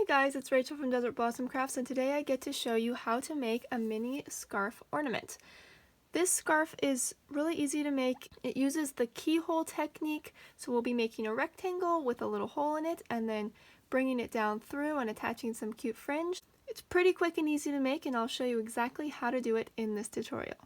guys, it's Rachel from Desert Blossom Crafts, and today I get to show you how to make a mini scarf ornament. This scarf is really easy to make. It uses the keyhole technique, so we'll be making a rectangle with a little hole in it and then bringing it down through and attaching some cute fringe. It's pretty quick and easy to make, and I'll show you exactly how to do it in this tutorial.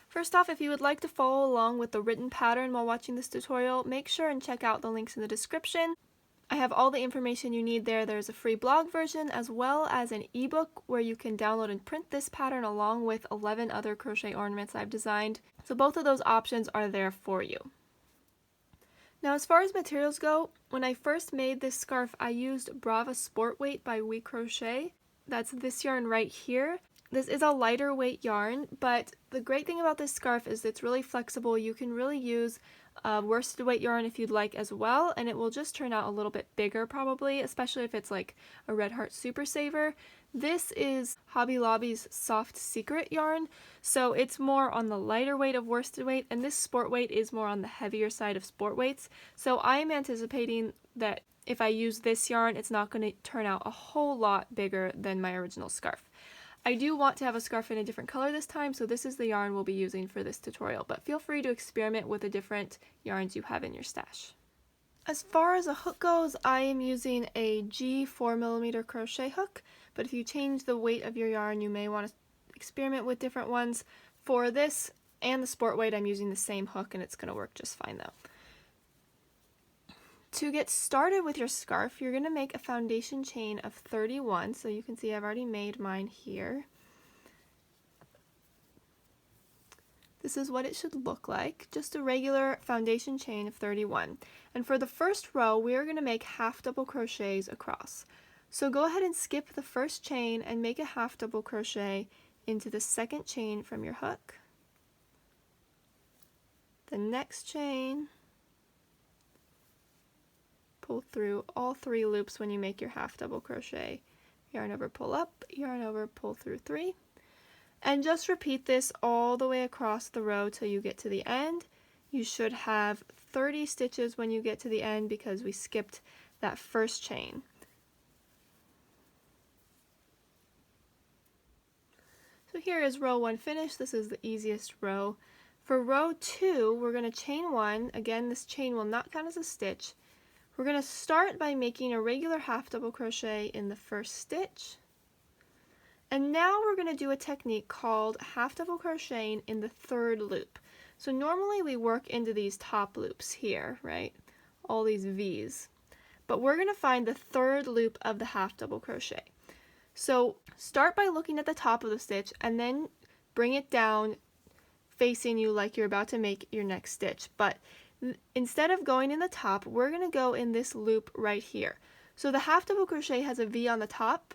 First off, if you would like to follow along with the written pattern while watching this tutorial, make sure and check out the links in the description. I have all the information you need there. There's a free blog version as well as an ebook where you can download and print this pattern along with 11 other crochet ornaments I've designed. So both of those options are there for you. Now as far as materials go, when I first made this scarf I used Brava Sport Weight by We Crochet. That's this yarn right here. This is a lighter weight yarn, but the great thing about this scarf is it's really flexible. You can really use worsted weight yarn if you'd like as well, and it will just turn out a little bit bigger probably, especially if it's like a Red Heart Super Saver. This is Hobby Lobby's Soft Secret yarn, so it's more on the lighter weight of worsted weight, and this sport weight is more on the heavier side of sport weights. So I am anticipating that if I use this yarn, it's not going to turn out a whole lot bigger than my original scarf. I do want to have a scarf in a different color this time, so this is the yarn we'll be using for this tutorial, but feel free to experiment with the different yarns you have in your stash. As far as a hook goes, I am using a G 4mm crochet hook, but if you change the weight of your yarn, you may want to experiment with different ones. For this and the sport weight, I'm using the same hook, and it's going to work just fine though. To get started with your scarf, you're going to make a foundation chain of 31, so you can see I've already made mine here. This is what it should look like, just a regular foundation chain of 31. And for the first row, we are going to make half double crochets across. So go ahead and skip the first chain and make a half double crochet into the second chain from your hook. The next chain. Pull through all 3 loops when you make your half double crochet. Yarn over, pull up, yarn over, pull through 3. And just repeat this all the way across the row till you get to the end. You should have 30 stitches when you get to the end because we skipped that first chain. So here is row 1 finished. This is the easiest row. For row 2, we're going to chain 1. Again, this chain will not count as a stitch. We're going to start by making a regular half double crochet in the first stitch, and now we're going to do a technique called half double crocheting in the third loop. So normally we work into these top loops here, right? All these V's. But we're going to find the third loop of the half double crochet. So start by looking at the top of the stitch and then bring it down facing you like you're about to make your next stitch. But instead of going in the top, we're going to go in this loop right here. So the half double crochet has a V on the top,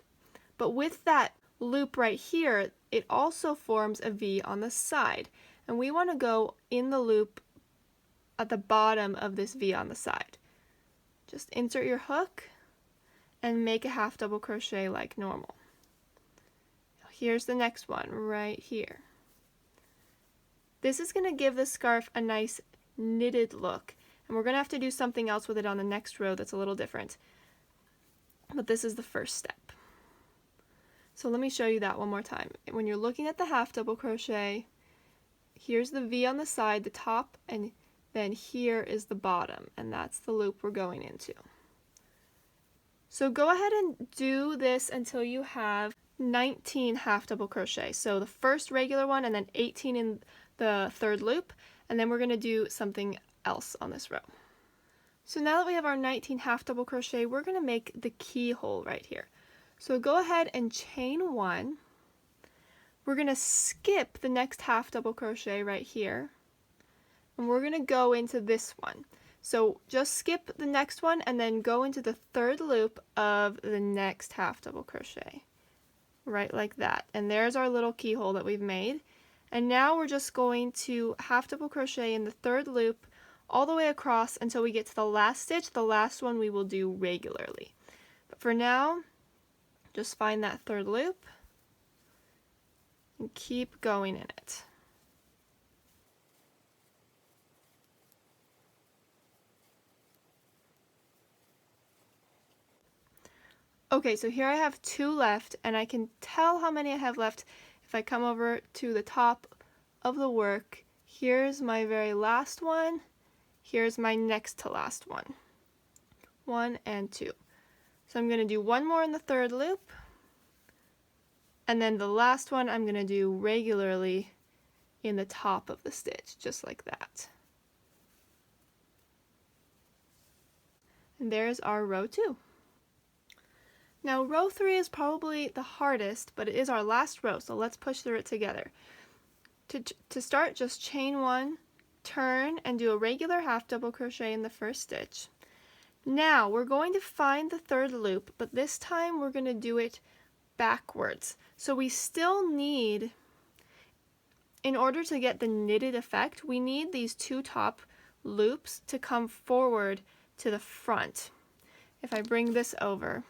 but with that loop right here, it also forms a V on the side. And we want to go in the loop at the bottom of this V on the side. Just insert your hook and make a half double crochet like normal. Here's the next one right here. This is going to give the scarf a nice knitted look, and we're going to have to do something else with it on the next row that's a little different, but this is the first step. So let me show you that one more time. When you're looking at the half double crochet, here's the V on the side, the top, and then here is the bottom, and that's the loop we're going into. So go ahead and do this until you have 19 half double crochet. So the first regular one and then 18 in the third loop, and then we're going to do something else on this row. So now that we have our 19 half double crochet, we're going to make the keyhole right here. So go ahead and chain 1. We're going to skip the next half double crochet right here, and we're going to go into this one. So just skip the next one and then go into the third loop of the next half double crochet, right like that. And there's our little keyhole that we've made. And now we're just going to half double crochet in the third loop all the way across until we get to the last stitch. The last one we will do regularly. But for now, just find that third loop and keep going in it. Okay, so here I have 2 left, and I can tell how many I have left if I come over to the top of the work. Here's my very last one. Here's my next to last one. 1 and 2. So I'm going to do one more in the third loop, and then the last one I'm going to do regularly in the top of the stitch, just like that. And there's our row 2. Now row 3 is probably the hardest, but it is our last row, so let's push through it together. To start, just chain 1, turn, and do a regular half double crochet in the first stitch. Now we're going to find the third loop, but this time we're going to do it backwards. So we still need, in order to get the knitted effect, we need these 2 top loops to come forward to the front. If I bring this over,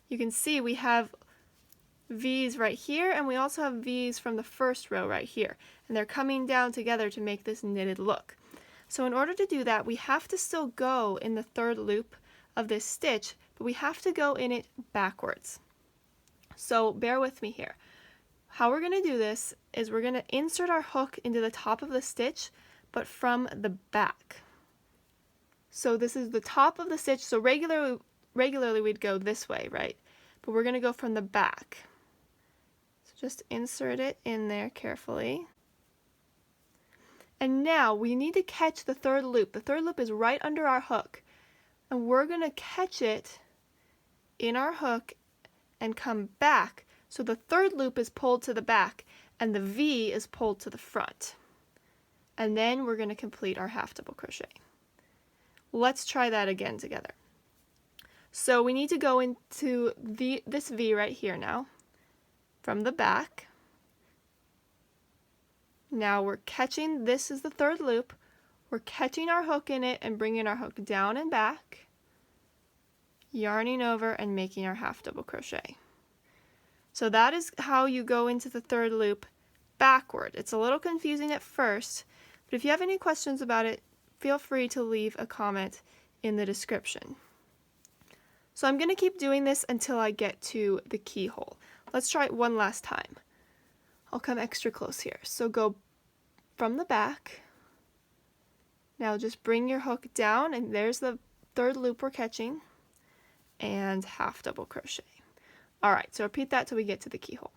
you can see we have V's right here, and we also have V's from the first row right here, and they're coming down together to make this knitted look. So in order to do that, we have to still go in the third loop of this stitch, but we have to go in it backwards. So bear with me here. How we're going to do this is we're going to insert our hook into the top of the stitch, but from the back. So this is the top of the stitch, so regularly we'd go this way, right? But we're going to go from the back. So just insert it in there carefully. And now we need to catch the third loop. The third loop is right under our hook. And we're going to catch it in our hook and come back. So the third loop is pulled to the back and the V is pulled to the front. And then we're going to complete our half double crochet. Let's try that again together. So we need to go into this V right here now, from the back. Now we're catching, this is the third loop, we're catching our hook in it and bringing our hook down and back, yarning over and making our half double crochet. So that is how you go into the third loop backward. It's a little confusing at first, but if you have any questions about it, feel free to leave a comment in the description. So I'm going to keep doing this until I get to the keyhole. Let's try it one last time. I'll come extra close here. So go from the back. Now just bring your hook down, and there's the third loop we're catching, and half double crochet. Alright, so repeat that till we get to the keyhole.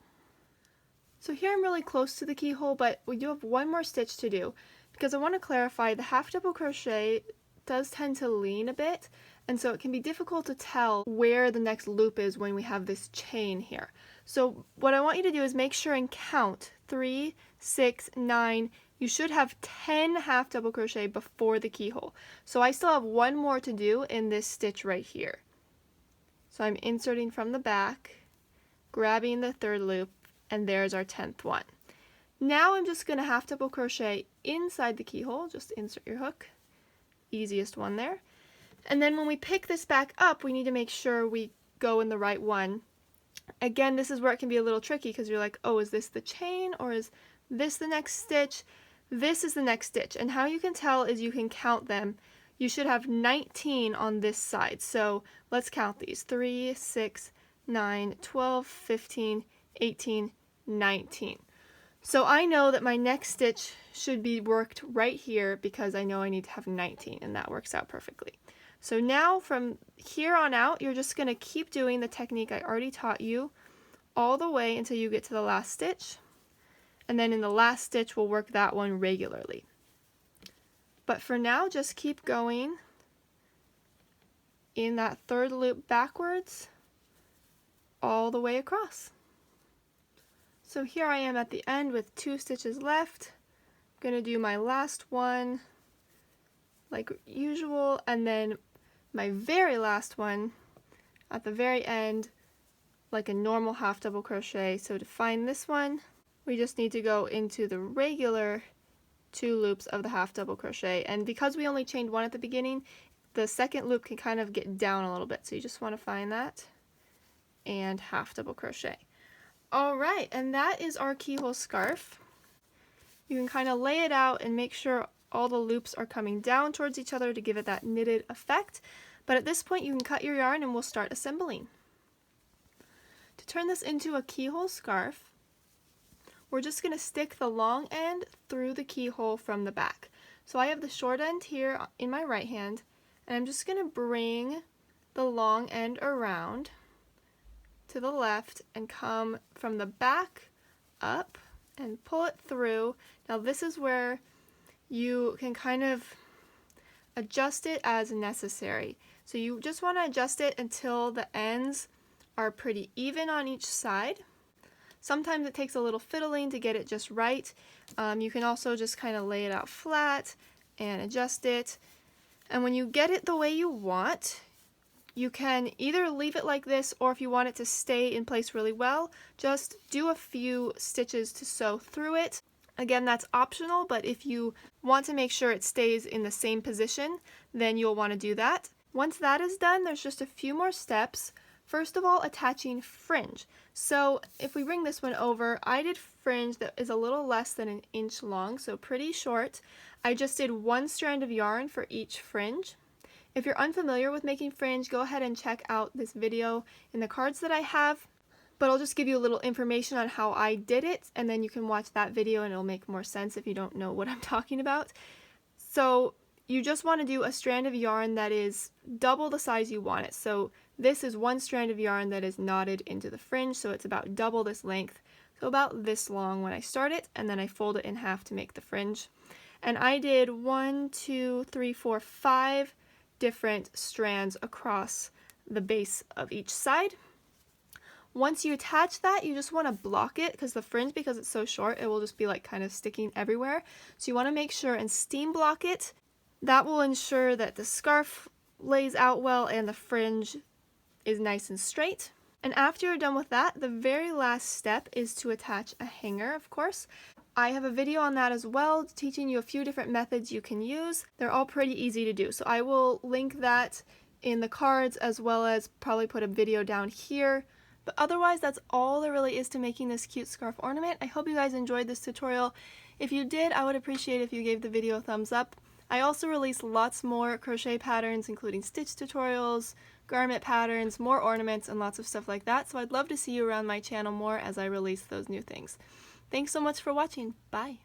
So here I'm really close to the keyhole, but we do have one more stitch to do, because I want to clarify the half double crochet does tend to lean a bit, and so it can be difficult to tell where the next loop is when we have this chain here. So what I want you to do is make sure and count 3, 6, 9. You should have 10 half double crochet before the keyhole. So I still have one more to do in this stitch right here. So I'm inserting from the back, grabbing the third loop, and there's our 10th one. Now I'm just going to half double crochet inside the keyhole. Just insert your hook. Easiest one there. And then when we pick this back up, we need to make sure we go in the right one. Again, this is where it can be a little tricky because you're like, oh, is this the chain or is this the next stitch? This is the next stitch. And how you can tell is you can count them. You should have 19 on this side. So let's count these. 3, 6, 9, 12, 15, 18, 19. So I know that my next stitch should be worked right here because I know I need to have 19, and that works out perfectly. So now from here on out, you're just going to keep doing the technique I already taught you all the way until you get to the last stitch. And then in the last stitch, we'll work that one regularly. But for now, just keep going in that third loop backwards all the way across. So here I am at the end with 2 stitches left. I'm going to do my last one like usual, and then my very last one at the very end like a normal half double crochet. So to find this one, we just need to go into the regular 2 loops of the half double crochet, and because we only chained 1 at the beginning, the second loop can kind of get down a little bit, so you just want to find that and half double crochet. Alright, and that is our keyhole scarf. You can kind of lay it out and make sure all the loops are coming down towards each other to give it that knitted effect, but at this point you can cut your yarn and we'll start assembling. turn this into a keyhole scarf, we're just going to stick the long end through the keyhole from the back. So I have the short end here in my right hand, and I'm just going to bring the long end around to the left and come from the back up and pull it through. Now this is where you can kind of adjust it as necessary. So you just want to adjust it until the ends are pretty even on each side. Sometimes it takes a little fiddling to get it just right. You can also just kind of lay it out flat and adjust it. And when you get it the way you want, you can either leave it like this, or if you want it to stay in place really well, just do a few stitches to sew through it. Again, that's optional, but if you want to make sure it stays in the same position, then you'll want to do that. Once that is done, there's just a few more steps. First of all, attaching fringe. So if we bring this one over, I did fringe that is a little less than an inch long, so pretty short. I just did one strand of yarn for each fringe. If you're unfamiliar with making fringe, go ahead and check out this video in the cards that I have, but I'll just give you a little information on how I did it, and then you can watch that video and it'll make more sense if you don't know what I'm talking about. So you just want to do a strand of yarn that is double the size you want it. So this is one strand of yarn that is knotted into the fringe, so it's about double this length, so about this long when I start it, and then I fold it in half to make the fringe. And I did 5 different strands across the base of each side. Once you attach that, you just want to block it, because the fringe, because it's so short, it will just be like kind of sticking everywhere. So you want to make sure and steam block it. That will ensure that the scarf lays out well and the fringe is nice and straight. And after you're done with that, the very last step is to attach a hanger, of course. I have a video on that as well, teaching you a few different methods you can use. They're all pretty easy to do, so I will link that in the cards, as well as probably put a video down here. But otherwise, that's all there really is to making this cute scarf ornament. I hope you guys enjoyed this tutorial. If you did, I would appreciate if you gave the video a thumbs up. I also release lots more crochet patterns, including stitch tutorials, garment patterns, more ornaments, and lots of stuff like that, so I'd love to see you around my channel more as I release those new things. Thanks so much for watching. Bye!